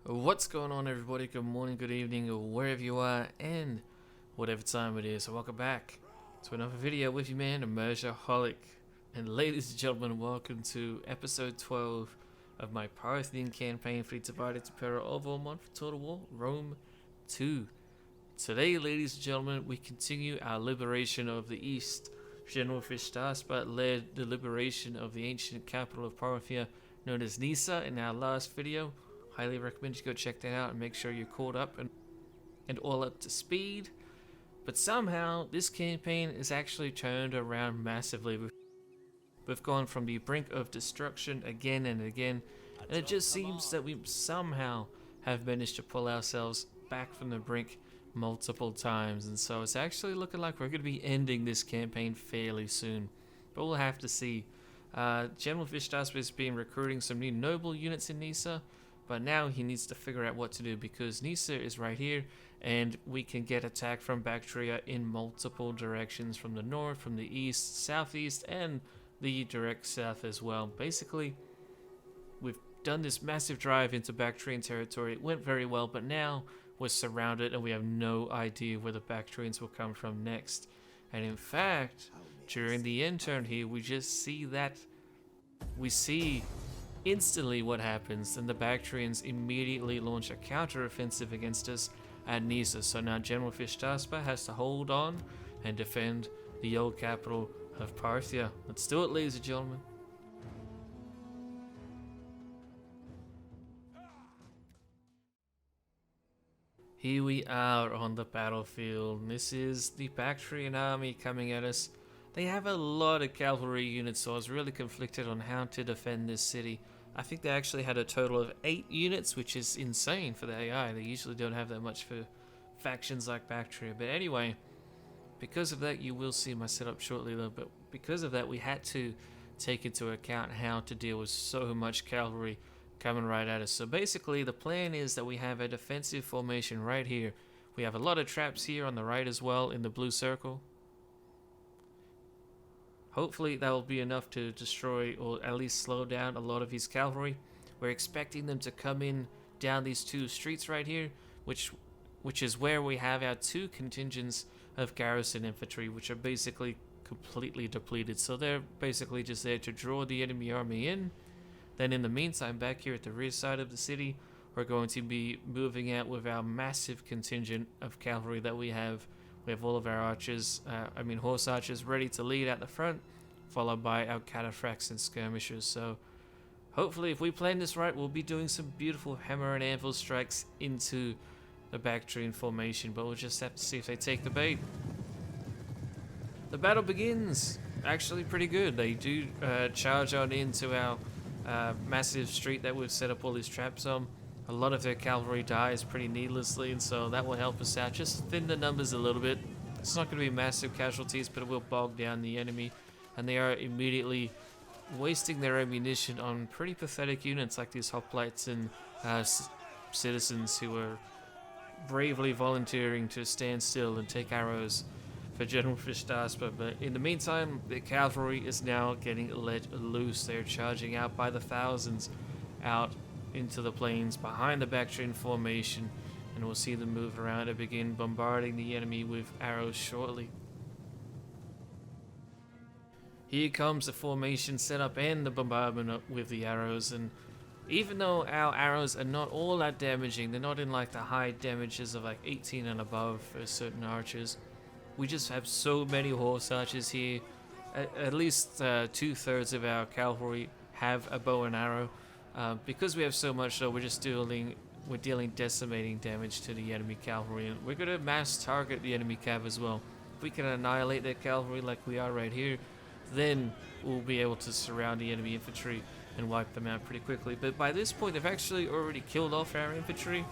What's going on, everybody? Good morning, good evening, or wherever you are, and whatever time it is. So welcome back to another video with you, man, Immersiaholic. And ladies and gentlemen, welcome to episode 12 of my Parthian campaign for the divided Impera of all month for Total War, Rome 2. Today, ladies and gentlemen, we continue our liberation of the East. General Fischtaspa led the liberation of the ancient capital of Parthia, known as Nisa, in our last video. Highly recommend you go check that out and make sure you're caught up and all up to speed. But somehow, this campaign is actually turned around massively. We've gone from the brink of destruction again and again, and it just seems that we somehow have managed to pull ourselves back from the brink multiple times. And so it's actually looking like we're going to be ending this campaign fairly soon. But we'll have to see. General Fischtaspa has been recruiting some new noble units in Nisa. But now he needs to figure out what to do, because Nisa is right here and we can get attacked from Baktria in multiple directions, from the north, from the east, southeast, and the direct south as well. Basically, we've done this massive drive into Bactrian territory. It went very well, but now we're surrounded and we have no idea where the Bactrians will come from next. And in fact, during the end turn here, we just see that we see instantly what happens, and the Bactrians immediately launch a counter-offensive against us at Nisa. So now General Fischtaspa has to hold on and defend the old capital of Parthia. Let's do it, ladies and gentlemen. Here we are on the battlefield. This is the Bactrian army coming at us. They have a lot of cavalry units, so I was really conflicted on how to defend this city. I think they actually had a total of 8 units, which is insane for the AI. They usually don't have that much for factions like Baktria. But anyway, because of that, you will see my setup shortly though, but because of that, we had to take into account how to deal with so much cavalry coming right at us. So basically, the plan is that we have a defensive formation right here. We have a lot of traps here on the right as well in the blue circle. Hopefully that will be enough to destroy or at least slow down a lot of his cavalry. We're expecting them to come in down these 2 streets right here, which is where we have our 2 contingents of garrison infantry, which are basically completely depleted. So they're basically just there to draw the enemy army in. Then in the meantime, back here at the rear side of the city, we're going to be moving out with our massive contingent of cavalry that we have. We have all of our archers, horse archers ready to lead at the front, followed by our cataphracts and skirmishers. So hopefully, if we plan this right, we'll be doing some beautiful hammer and anvil strikes into the Bactrian formation, but we'll just have to see if they take the bait. The battle begins. Actually pretty good. They do charge on into our massive street that we've set up all these traps on. A lot of their cavalry dies pretty needlessly, and so that will help us out. Just thin the numbers a little bit. It's not going to be massive casualties, but it will bog down the enemy. And they are immediately wasting their ammunition on pretty pathetic units like these hoplites and citizens who are bravely volunteering to stand still and take arrows for General Fischtaspa. But in the meantime, the cavalry is now getting let loose. They're charging out by the thousands out into the plains behind the Bactrian formation, and we'll see them move around and begin bombarding the enemy with arrows shortly. Here comes the formation setup and the bombardment with the arrows, and even though our arrows are not all that damaging, they're not in like the high damages of like 18 and above for certain archers, we just have so many horse archers here. At least 2/3 of our cavalry have a bow and arrow. Because we have so much, though, we're dealing decimating damage to the enemy cavalry, and we're going to mass target the enemy cav as well. If we can annihilate their cavalry like we are right here, then we'll be able to surround the enemy infantry and wipe them out pretty quickly. But by this point, they've actually already killed off our infantry.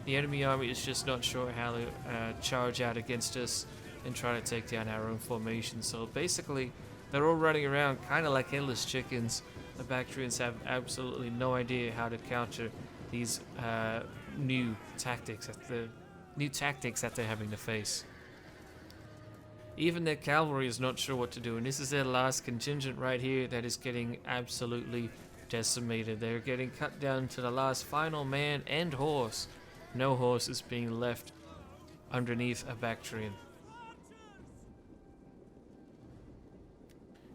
The enemy army is just not sure how to charge out against us and try to take down our own formation. So basically, they're all running around kind of like headless chickens. The Bactrians have absolutely no idea how to counter these new tactics that they're having to face. Even their cavalry is not sure what to do, and this is their last contingent right here that is getting absolutely decimated. They're getting cut down to the last final man and horse. No horse is being left underneath a Bactrian.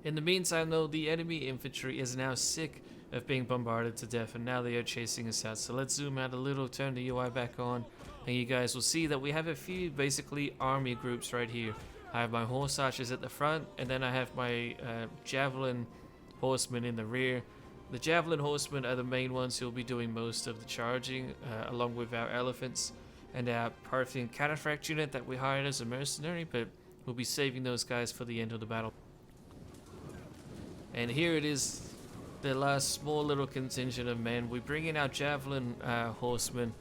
In the meantime, though, the enemy infantry is now sick of being bombarded to death, and now they are chasing us out. So let's zoom out a little, turn the UI back on, and you guys will see that we have a few basically army groups right here. I have my horse archers at the front, and then I have my javelin horsemen in the rear. The javelin horsemen are the main ones who will be doing most of the charging, along with our elephants and our Parthian cataphract unit that we hired as a mercenary, but we'll be saving those guys for the end of the battle. And here it is, the last small little contingent of men. We bring in our javelin horsemen.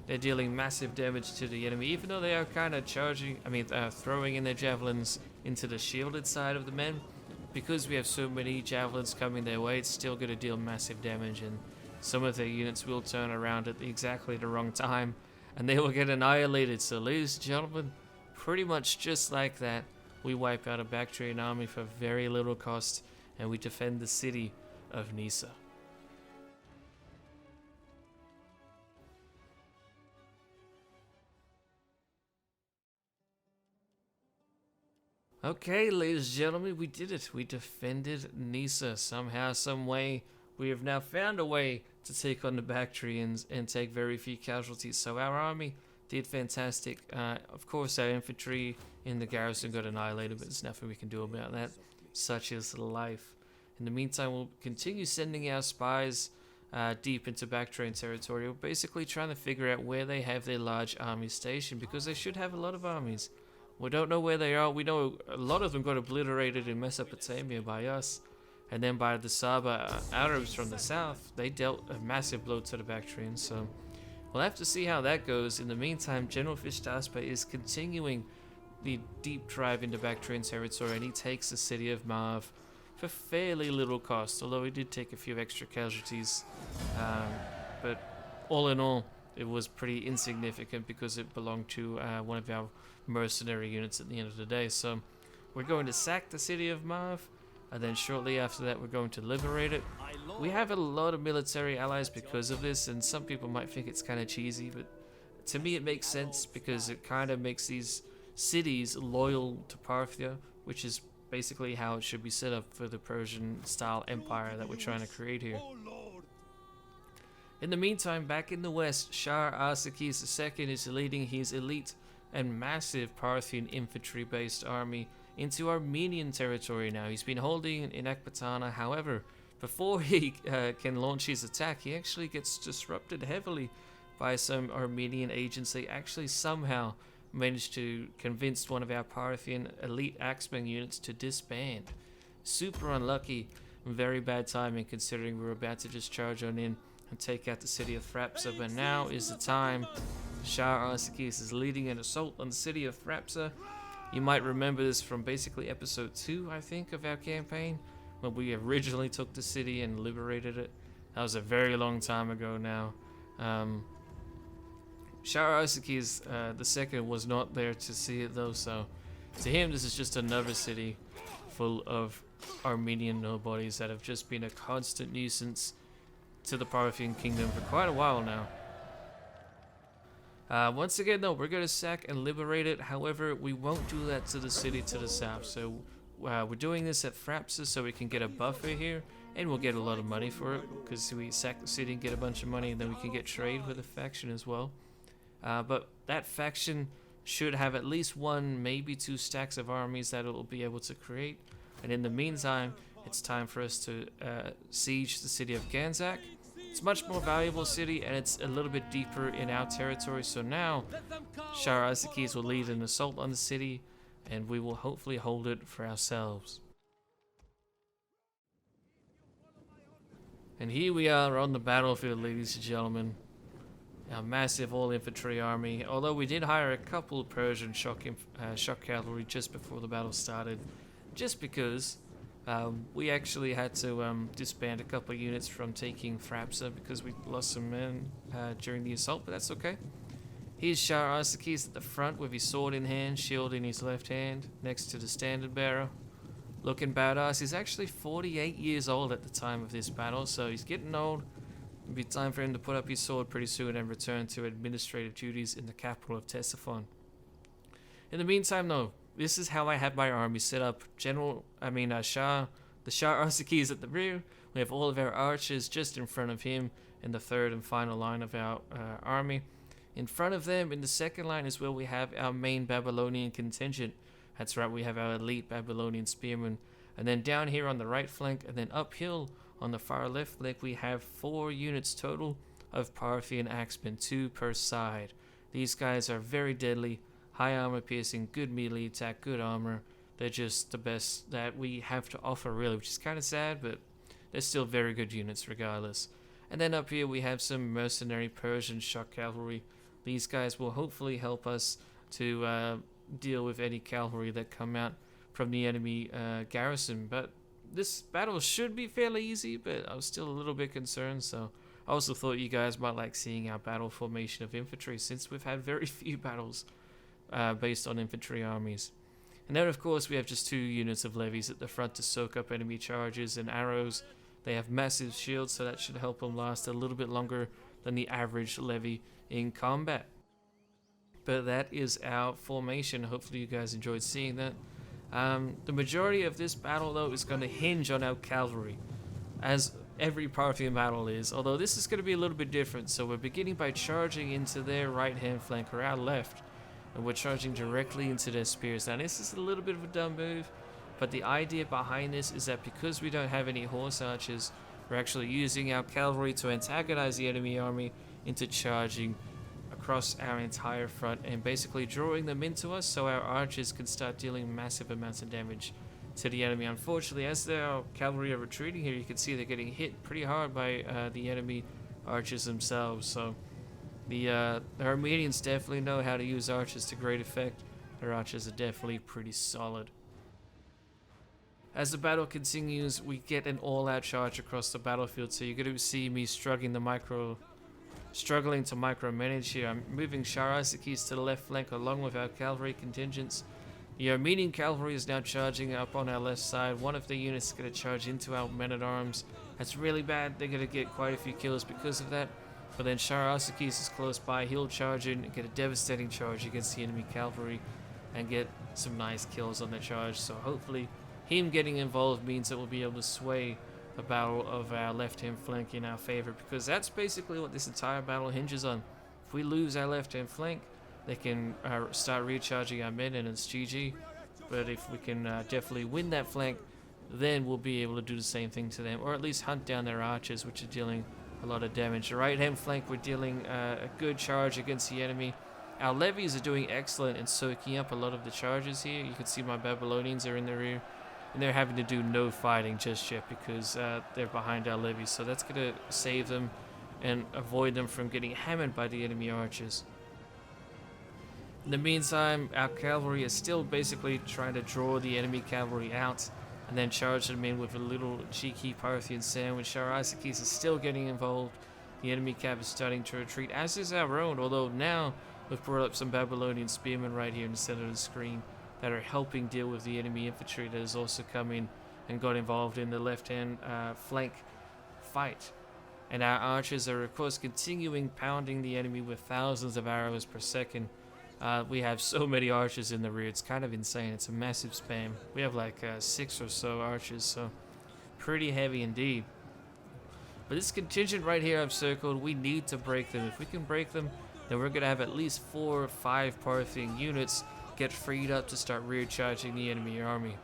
They're dealing massive damage to the enemy, even though they are kind of throwing in their javelins into the shielded side of the men. Because we have so many javelins coming their way, it's still going to deal massive damage, and some of their units will turn around at exactly the wrong time, and they will get annihilated. So, ladies and gentlemen, pretty much just like that, we wipe out a Bactrian army for very little cost, and we defend the city of Nisa. Okay, ladies and gentlemen, we did it. We defended Nisa somehow, some way. We have now found a way to take on the Bactrians and take very few casualties. So our army did fantastic. Of course, our infantry in the garrison got annihilated, but there's nothing we can do about that. Such is life. In the meantime, we'll continue sending our spies deep into Bactrian territory. We're basically trying to figure out where they have their large armies stationed, because they should have a lot of armies. We don't know where they are. We know a lot of them got obliterated in Mesopotamia by us, and then by the Saba Arabs from the south. They dealt a massive blow to the Bactrians, so we'll have to see how that goes. In the meantime, General Fishtaspa is continuing the deep drive into Bactrian territory, and he takes the city of Marv for fairly little cost, although he did take a few extra casualties. But all in all, it was pretty insignificant because it belonged to one of our mercenary units at the end of the day. So we're going to sack the city of Marv, and then shortly after that we're going to liberate it. We have a lot of military allies because of this, and some people might think it's kind of cheesy, but to me it makes sense because it kind of makes these cities loyal to Parthia, which is basically how it should be set up for the Persian style empire that we're trying to create here. In the meantime, back in the west, Shah Arsakis II is leading his elite and massive Parthian infantry-based army into Armenian territory now. He's been holding in Ekbatana. However, before he can launch his attack, he actually gets disrupted heavily by some Armenian agents. They actually somehow managed to convince one of our Parthian elite axemen units to disband. Super unlucky, very bad timing considering we were about to just charge on in and take out the city of Thrapsa, but now is the time. Shah Arsakis is leading an assault on the city of Thrapsa. You might remember this from basically episode 2, I think, of our campaign, when we originally took the city and liberated it. That was a very long time ago now. Shah Arsakis II was not there to see it though, so to him this is just another city full of Armenian nobodies that have just been a constant nuisance to the Parthian kingdom for quite a while now. Once again though, we're going to sack and liberate it. However, we won't do that to the city to the south. So we're doing this at Thrapsa so we can get a buffer here, and we'll get a lot of money for it because we sack the city and get a bunch of money, and then we can get trade with a faction as well. But that faction should have at least 1, maybe 2 stacks of armies that it will be able to create. And in the meantime, it's time for us to siege the city of Ganzak. It's a much more valuable city, and it's a little bit deeper in our territory. So now, Shah Arsakis will lead an assault on the city, and we will hopefully hold it for ourselves. And here we are on the battlefield, ladies and gentlemen. Our massive all-infantry army. Although we did hire a couple of Persian shock cavalry just before the battle started, just because we actually had to disband a couple of units from taking Thrapsa because we lost some men during the assault, but that's okay. Here's Shah Arsakis at the front with his sword in hand, shield in his left hand, next to the standard bearer. looking badass. He's actually 48 years old at the time of this battle, so he's getting old. It'll be time for him to put up his sword pretty soon and return to administrative duties in the capital of Ctesiphon. In the meantime, though, this is how I have my army set up. The Shah Arsakis at the rear. We have all of our archers just in front of him in the third and final line of our army. In front of them, in the second line, is where we have our main Babylonian contingent. That's right, we have our elite Babylonian spearmen. And then down here on the right flank, and then uphill on the far left flank, we have 4 units total of Parthian axemen, 2 per side. These guys are very deadly, high armor piercing, good melee attack, good armor. They're just the best that we have to offer, really, which is kind of sad, but they're still very good units regardless. And then up here we have some mercenary Persian shock cavalry. These guys will hopefully help us to deal with any cavalry that come out from the enemy garrison. But this battle should be fairly easy, but I was still a little bit concerned, so I also thought you guys might like seeing our battle formation of infantry, since we've had very few battles based on infantry armies. And then of course we have just 2 units of levies at the front to soak up enemy charges and arrows. They have massive shields, so that should help them last a little bit longer than the average levy in combat. But that is our formation. Hopefully you guys enjoyed seeing that. The majority of this battle, though, is going to hinge on our cavalry, as every Parthian battle is, although this is going to be a little bit different. So we're beginning by charging into their right hand flank, or our left, and we're charging directly into their spears. Now this is a little bit of a dumb move, but the idea behind this is that because we don't have any horse archers, we're actually using our cavalry to antagonize the enemy army into charging across our entire front and basically drawing them into us, so our archers can start dealing massive amounts of damage to the enemy. Unfortunately, as our cavalry are retreating here, you can see they're getting hit pretty hard by the enemy archers themselves. So the Armenians definitely know how to use archers to great effect. Their archers are definitely pretty solid. As the battle continues, we get an all-out charge across the battlefield, so you're going to see me struggling to micromanage here. I'm moving Shah Arsakis to the left flank along with our cavalry contingents. The Armenian cavalry is now charging up on our left side. One of the units is going to charge into our men-at-arms. That's really bad. They're going to get quite a few kills because of that. But then Shah Arsakis is close by. He'll charge in and get a devastating charge against the enemy cavalry and get some nice kills on the charge. So hopefully him getting involved means that we'll be able to sway the battle of our left-hand flank in our favor, because that's basically what this entire battle hinges on. If we lose our left-hand flank, they can start recharging our men and it's GG. But if we can definitely win that flank, then we'll be able to do the same thing to them, or at least hunt down their archers, which are dealing a lot of damage. The right-hand flank, we're dealing a good charge against the enemy. Our levies are doing excellent in soaking up a lot of the charges here. You can see my Babylonians are in the rear, and they're having to do no fighting just yet because they're behind our levies. So that's going to save them and avoid them from getting hammered by the enemy archers. In the meantime, our cavalry is still basically trying to draw the enemy cavalry out and then charge them in with a little cheeky Parthian sandwich. Shah Arsakis is still getting involved. The enemy cav is starting to retreat, as is our own, although now we've brought up some Babylonian spearmen right here in the center of the screen that are helping deal with the enemy infantry that has also come in and got involved in the left-hand flank fight. And our archers are, of course, continuing pounding the enemy with thousands of arrows per second. We have so many archers in the rear, it's kind of insane. It's a massive spam. We have like 6 or so archers, so pretty heavy indeed. But this contingent right here I've circled, we need to break them. If we can break them, then we're going to have at least 4 or 5 Parthian units get freed up to start rear charging the enemy army.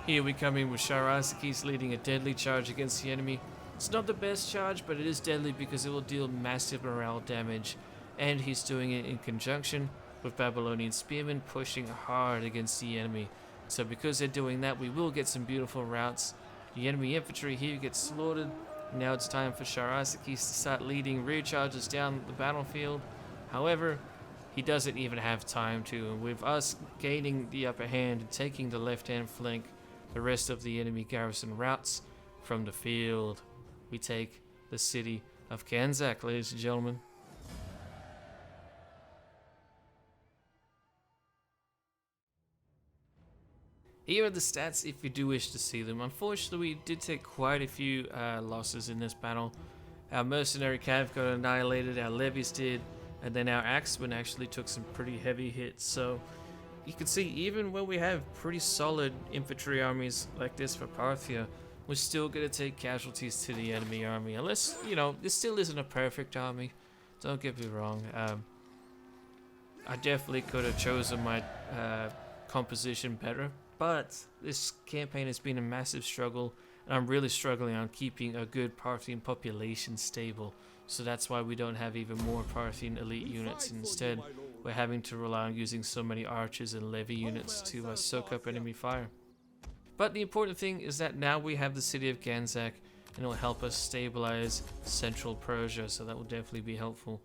Here we come in with Shah Arsakis leading a deadly charge against the enemy. It's not the best charge, but it is deadly because it will deal massive morale damage, and he's doing it in conjunction with Babylonian spearmen pushing hard against the enemy. So because they're doing that, we will get some beautiful routes. The enemy infantry here gets slaughtered. Now it's time for Shah Arsakis to start leading rear charges down the battlefield. However, he doesn't even have time to, and with us gaining the upper hand and taking the left-hand flank, the rest of the enemy garrison routes from the field. We take the city of Kanzak, ladies and gentlemen. Here are the stats if you do wish to see them. Unfortunately, we did take quite a few losses in this battle. Our mercenary cav got annihilated, our levies did, and then our axemen actually took some pretty heavy hits. So you can see, even when we have pretty solid infantry armies like this for Parthia, we're still going to take casualties to the enemy army. Unless, you know, this still isn't a perfect army. Don't get me wrong. I definitely could have chosen my composition better. But this campaign has been a massive struggle, and I'm really struggling on keeping a good Parthian population stable. So that's why we don't have even more Parthian elite units. Instead, we're having to rely on using so many archers and levy units to soak up enemy fire. But the important thing is that now we have the city of Ganzak, and it will help us stabilize central Persia, so that will definitely be helpful.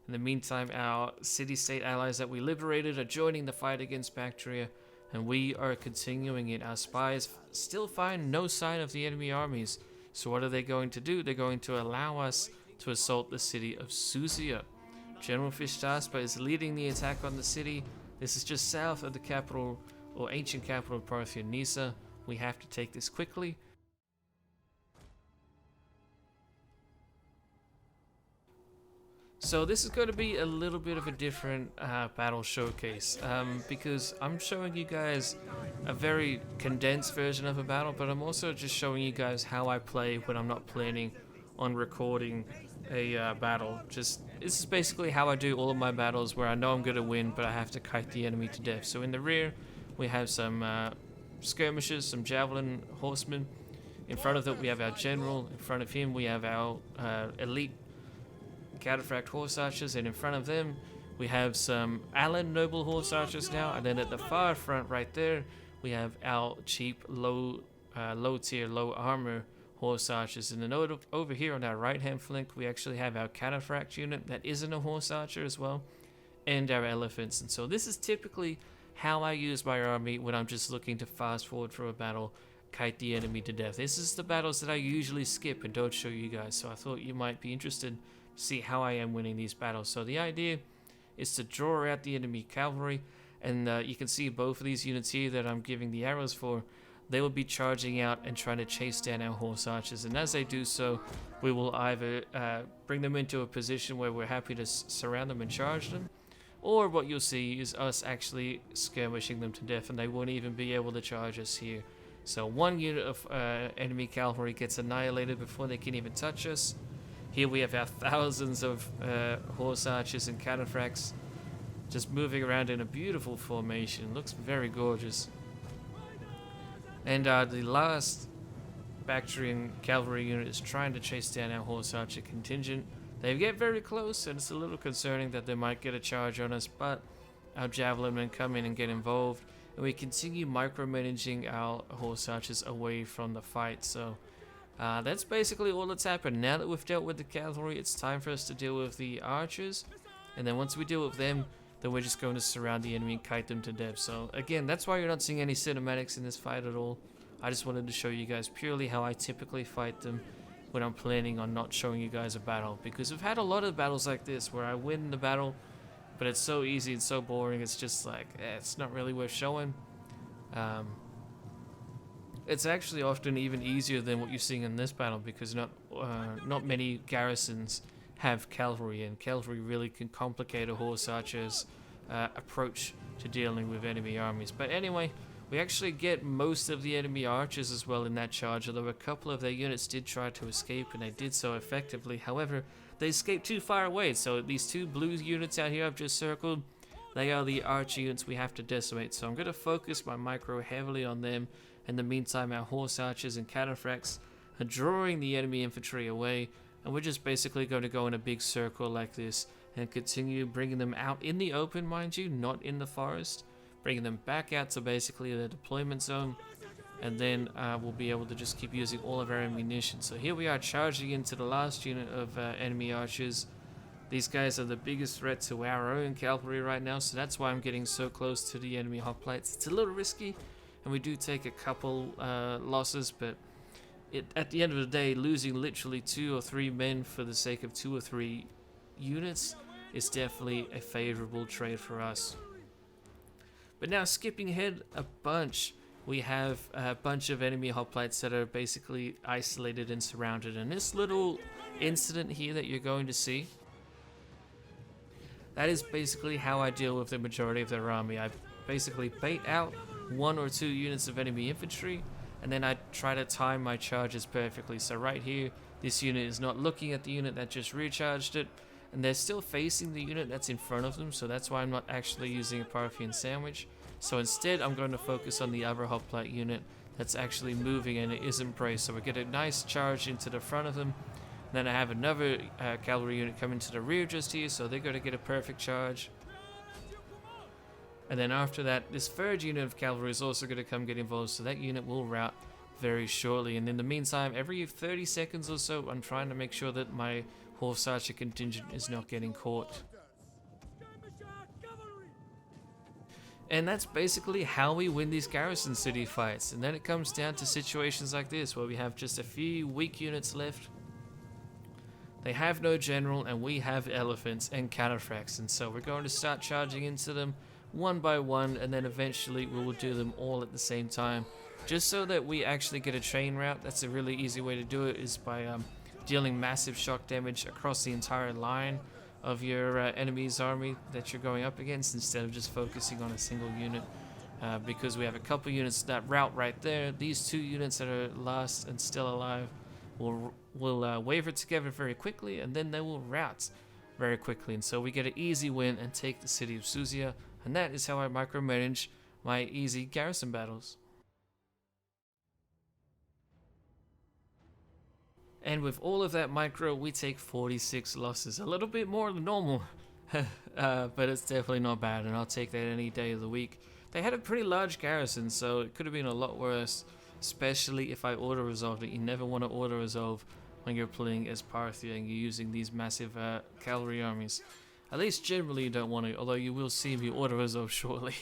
In the meantime, our city-state allies that we liberated are joining the fight against Baktria, and we are continuing it. Our spies still find no sign of the enemy armies. So what are they going to do? They're going to allow us to assault the city of Suzia. General Fishtaspa is leading the attack on the city. This is just south of the capital, or ancient capital of Parthia, Nisa. We have to take this quickly. So this is going to be a little bit of a different battle showcase, because I'm showing you guys a very condensed version of a battle, but I'm also just showing you guys how I play when I'm not planning on recording a battle. This is basically how I do all of my battles, where I know I'm going to win, but I have to kite the enemy to death. So in the rear, we have some skirmishers, some javelin horsemen. In front of that, we have our general. In front of him, we have our elite cataphract horse archers, and in front of them we have some Allen noble horse archers now, and then at the far front right there we have our cheap low tier, low armor horse archers. And then over here on our right hand flank we actually have our cataphract unit that isn't a horse archer as well, and our elephants. And so this is typically how I use my army when I'm just looking to fast forward for a battle, kite the enemy to death. This is the battles that I usually skip and don't show you guys, so I thought you might be interested to see how I am winning these battles. So the idea is to draw out the enemy cavalry, and you can see both of these units here that I'm giving the arrows for. They will be charging out and trying to chase down our horse archers, and as they do so, we will either bring them into a position where we're happy to surround them and charge them, or what you'll see is us actually skirmishing them to death, and they won't even be able to charge us here. So one unit of enemy cavalry gets annihilated before they can even touch us. Here we have our thousands of horse archers and cataphracts just moving around in a beautiful formation. Looks very gorgeous. And the last Bactrian cavalry unit is trying to chase down our horse archer contingent. They get very close, and it's a little concerning that they might get a charge on us, but our javelin men come in and get involved, and we continue micromanaging our horse archers away from the fight. So that's basically all that's happened. Now that we've dealt with the cavalry, it's time for us to deal with the archers, and then once we deal with them, then we're just going to surround the enemy and kite them to death. So again, that's why you're not seeing any cinematics in this fight at all. I just wanted to show you guys purely how I typically fight them when I'm planning on not showing you guys a battle, because we've had a lot of battles like this where I win the battle, but it's so easy and so boring, it's just like, it's not really worth showing. It's actually often even easier than what you're seeing in this battle, because not many garrisons have cavalry, and cavalry really can complicate a horse archer's approach to dealing with enemy armies. But anyway, we actually get most of the enemy archers as well in that charge, although a couple of their units did try to escape, and they did so effectively. However, they escaped too far away, so these two blue units out here I've just circled, they are the archer units we have to decimate. So I'm going to focus my micro heavily on them. In the meantime, our horse archers and cataphracts are drawing the enemy infantry away, and we're just basically going to go in a big circle like this and continue bringing them out in the open, mind you, not in the forest, bringing them back out to basically the deployment zone, and then we'll be able to just keep using all of our ammunition. So here we are charging into the last unit of enemy archers. These guys are the biggest threat to our own cavalry right now, so that's why I'm getting so close to the enemy hoplites. It's a little risky, and we do take a couple losses, but at the end of the day, losing literally 2 or 3 men for the sake of 2 or 3 units is definitely a favorable trade for us. But now skipping ahead a bunch, we have a bunch of enemy hoplites that are basically isolated and surrounded. And this little incident here that you're going to see, that is basically how I deal with the majority of their army. I basically bait out 1 or 2 units of enemy infantry, and then I try to time my charges perfectly. So right here, this unit is not looking at the unit that just recharged it, and they're still facing the unit that's in front of them, so that's why I'm not actually using a Parthian sandwich. So instead, I'm going to focus on the other hoplite unit that's actually moving and it isn't braced. So we get a nice charge into the front of them. Then I have another cavalry unit coming to the rear just here, so they're going to get a perfect charge. And then after that, this third unit of cavalry is also going to come get involved, so that unit will rout very shortly. And in the meantime, every 30 seconds or so, I'm trying to make sure that my horse archer contingent is not getting caught. And that's basically how we win these garrison city fights. And then it comes down to situations like this, where we have just a few weak units left. They have no general, and we have elephants and cataphracts, and so we're going to start charging into them one by one, and then eventually we will do them all at the same time, just so that we actually get a chain route. That's a really easy way to do it, is by dealing massive shock damage across the entire line of your enemy's army that you're going up against, instead of just focusing on a single unit, because we have a couple units that route right there. These 2 units that are last and still alive will waver together very quickly, and then they will rout very quickly, and so we get an easy win and take the city of Suzia. And that is how I micromanage my easy garrison battles. And with all of that micro, we take 46 losses. A little bit more than normal, but it's definitely not bad, and I'll take that any day of the week. They had a pretty large garrison, so it could have been a lot worse, especially if I auto-resolved it. You never want to auto-resolve when you're playing as Parthia and you're using these massive cavalry armies. At least generally you don't want to, although you will see me auto-resolve shortly.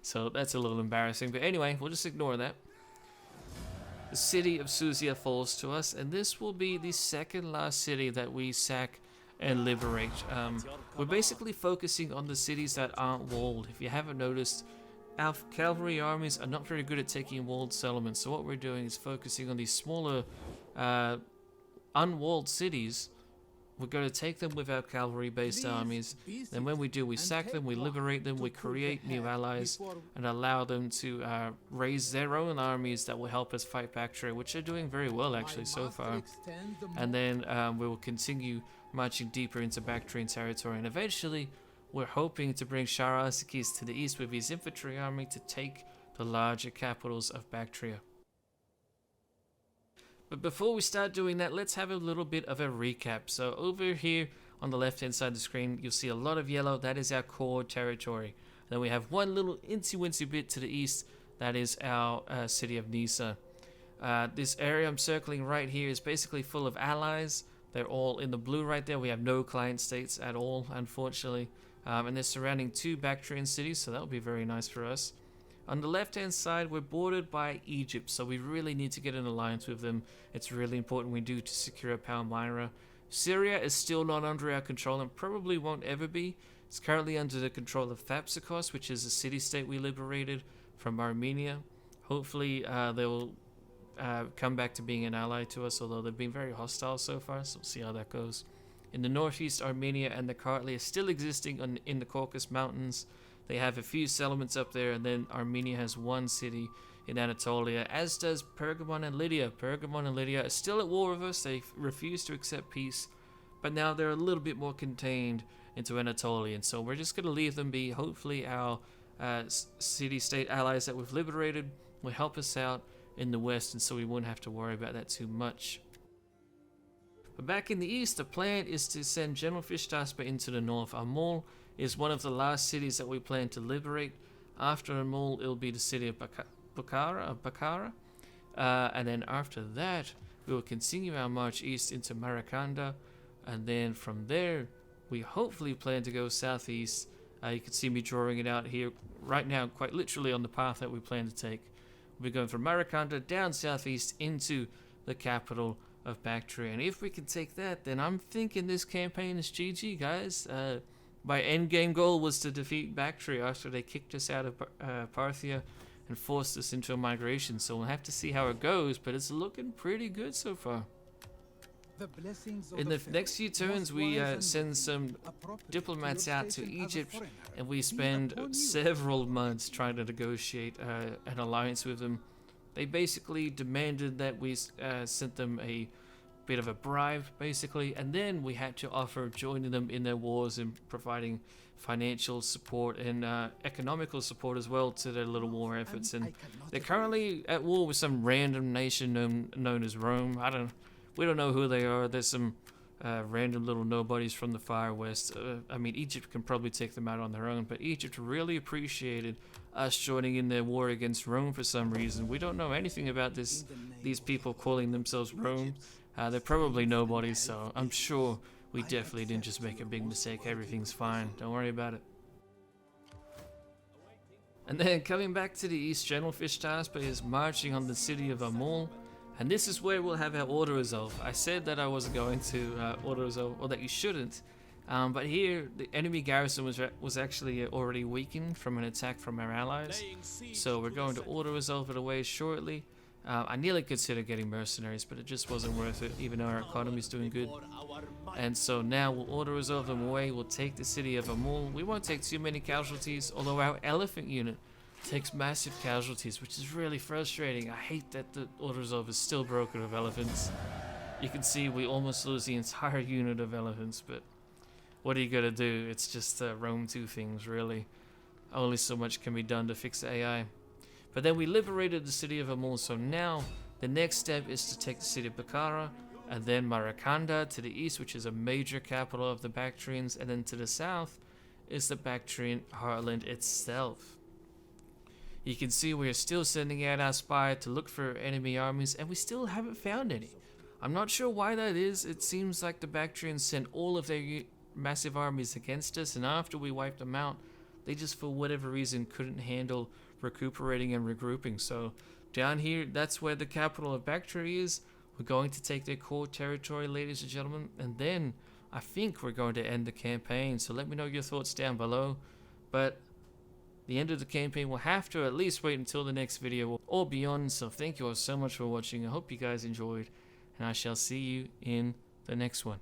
So that's a little embarrassing, but anyway, we'll just ignore that. The city of Suzia falls to us, and this will be the second last city that we sack and liberate. We're basically focusing on the cities that aren't walled. If you haven't noticed, our cavalry armies are not very good at taking walled settlements, so what we're doing is focusing on these smaller unwalled cities. We're going to take them with our cavalry-based armies. Then when we do, we sack them, we liberate them, we create new allies, and allow them to raise their own armies that will help us fight Baktria, which are doing very well actually so far. And then we will continue marching deeper into Bactrian territory, and eventually we're hoping to bring Shah Arzakis to the east with his infantry army to take the larger capitals of Baktria. But before we start doing that, let's have a little bit of a recap. So over here on the left hand side of the screen, you'll see a lot of yellow. That is our core territory. Then we have one little incy-wincy bit to the east. That is our city of Nisa. This area I'm circling right here is basically full of allies. They're all in the blue right there. We have no client states at all, unfortunately. And they're surrounding 2 Bactrian cities, so that will be very nice for us. On the left hand side, we're bordered by Egypt, so we really need to get an alliance with them. It's really important we do to secure Palmyra. Syria is still not under our control and probably won't ever be. It's currently under the control of Thapsakos, which is a city-state we liberated from Armenia. Hopefully they will come back to being an ally to us, although they've been very hostile so far, so we'll see how that goes. In the northeast, Armenia and the Kartli are still existing in the Caucasus Mountains. They have a few settlements up there, and then Armenia has 1 city in Anatolia, as does Pergamon and Lydia. Pergamon and Lydia are still at war with us. They refuse to accept peace, but now they're a little bit more contained into Anatolia, and so we're just going to leave them be. Hopefully our city-state allies that we've liberated will help us out in the west, and so we won't have to worry about that too much. But back in the east, the plan is to send General Fishtaspa into the north. Amul is one of the last cities that we plan to liberate. After Amul, it'll be the city of Bakara. And then after that, we will continue our march east into Marakanda. And then from there, we hopefully plan to go southeast. You can see me drawing it out here right now, quite literally on the path that we plan to take. We'll be going from Marakanda down southeast into the capital of Baktria. And if we can take that, then I'm thinking this campaign is GG, guys. My endgame goal was to defeat Baktria after they kicked us out of Parthia and forced us into a migration. So we'll have to see how it goes, but it's looking pretty good so far. In the next few turns, we send some diplomats out to Egypt, and we spend several months trying to negotiate an alliance with them. They basically demanded that we sent them a bit of a bribe, basically, and then we had to offer joining them in their wars and providing financial support and economical support as well to their little war efforts. And they're currently at war with some random nation known as Rome. We don't know who they are. There's some random little nobodies from the far west. I mean, Egypt can probably take them out on their own, but Egypt really appreciated us joining in their war against Rome for some reason. We don't know anything about these people calling themselves Rome. They're probably nobodies, so I'm sure we definitely didn't just make a big mistake. Everything's fine. Don't worry about it. And then coming back to the east, General Fishtasper is marching on the city of Amul. And this is where we'll have our auto-resolve. I said that I wasn't going to auto-resolve, or that you shouldn't. But here, the enemy garrison was actually already weakened from an attack from our allies. So we're going to auto-resolve it away shortly. I nearly considered getting mercenaries, but it just wasn't worth it, even though our economy is doing good. And so now we'll auto-resolve them away. We'll take the city of Amul. We won't take too many casualties, although our elephant unit takes massive casualties, which is really frustrating. I hate that the auto-resolve is still broken with elephants. You can see we almost lose the entire unit of elephants, but what are you gonna do? It's just Rome 2 things, really. Only so much can be done to fix the AI. But then we liberated the city of Amul, so now the next step is to take the city of Baktria, and then Marakanda to the east, which is a major capital of the Bactrians, and then to the south is the Bactrian heartland itself. You can see we're still sending out our spy to look for enemy armies, and we still haven't found any. I'm not sure why that is. It seems like the Bactrians sent all of their massive armies against us, and after we wiped them out, they just for whatever reason couldn't handle recuperating and regrouping. So down here, that's where the capital of Baktria is. We're going to take their core territory, ladies and gentlemen, and then I think we're going to end the campaign. So let me know your thoughts down below. But the end of the campaign will have to at least wait until the next video or beyond. So thank you all so much for watching. I hope you guys enjoyed, and I shall see you in the next one.